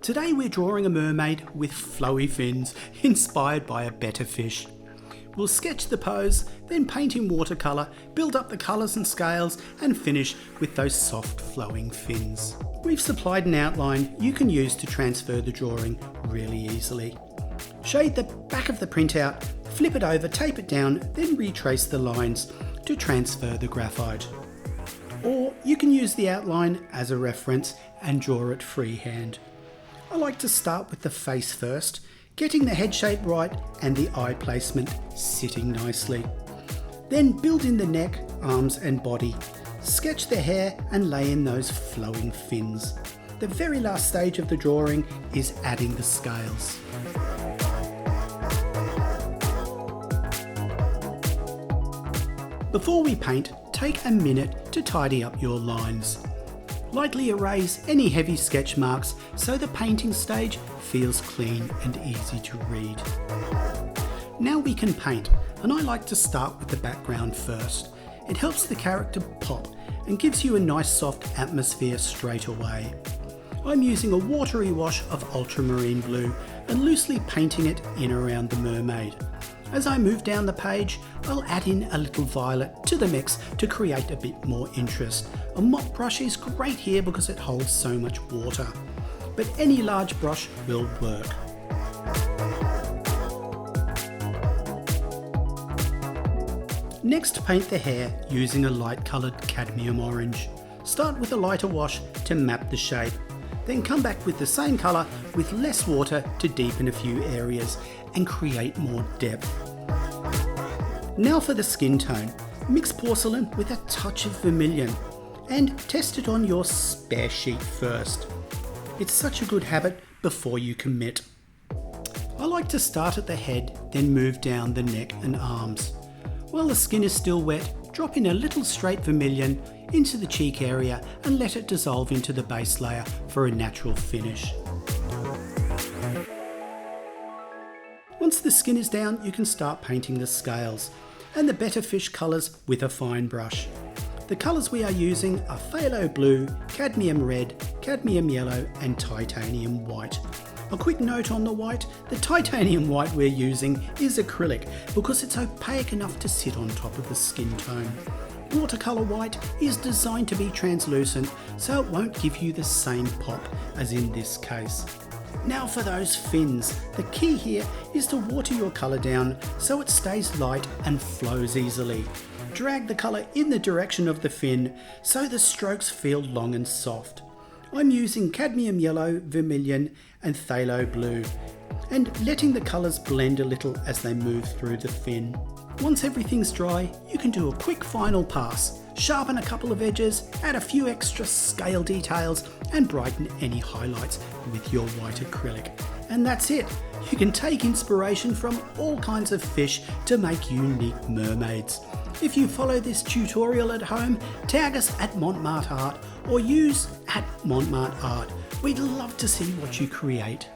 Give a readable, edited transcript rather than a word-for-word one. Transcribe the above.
Today we're drawing a mermaid with flowy fins inspired by a better fish. We'll sketch the pose, then paint in watercolour, build up the colours and scales and finish with those soft flowing fins. We've supplied an outline you can use to transfer the drawing really easily. Shade the back of the printout, flip it over, tape it down, then retrace the lines to transfer the graphite. Or you can use the outline as a reference and draw it freehand. I like to start with the face first, getting the head shape right and the eye placement sitting nicely. Then build in the neck, arms and body. Sketch the hair and lay in those flowing fins. The very last stage of the drawing is adding the scales. Before we paint, take a minute to tidy up your lines. Lightly erase any heavy sketch marks so the painting stage feels clean and easy to read. Now we can paint, and I like to start with the background first. It helps the character pop and gives you a nice soft atmosphere straight away. I'm using a watery wash of ultramarine blue and loosely painting it in around the mermaid. As I move down the page, I'll add in a little violet to the mix to create a bit more interest. A mop brush is great here because it holds so much water, but any large brush will work. Next, paint the hair using a light coloured cadmium orange. Start with a lighter wash to map the shape, then come back with the same colour with less water to deepen a few areas and create more depth. Now for the skin tone. Mix porcelain with a touch of vermilion and test it on your spare sheet first. It's such a good habit before you commit. I like to start at the head, then move down the neck and arms. While the skin is still wet, drop in a little straight vermilion into the cheek area and let it dissolve into the base layer for a natural finish. Once the skin is down, you can start painting the scales and the better fish colours with a fine brush. The colours we are using are phthalo blue, cadmium red, cadmium yellow and titanium white. A quick note on the white, the titanium white we're using is acrylic because it's opaque enough to sit on top of the skin tone. Watercolour white is designed to be translucent, so it won't give you the same pop as in this case. Now for those fins. The key here is to water your colour down so it stays light and flows easily. Drag the colour in the direction of the fin so the strokes feel long and soft. I'm using cadmium yellow, vermilion and phthalo blue and letting the colours blend a little as they move through the fin. Once everything's dry, you can do a quick final pass. Sharpen a couple of edges, add a few extra scale details and brighten any highlights with your white acrylic. And that's it. You can take inspiration from all kinds of fish to make unique mermaids. If you follow this tutorial at home, tag us at Montmartre Art or use @Montmartre Art. We'd love to see what you create.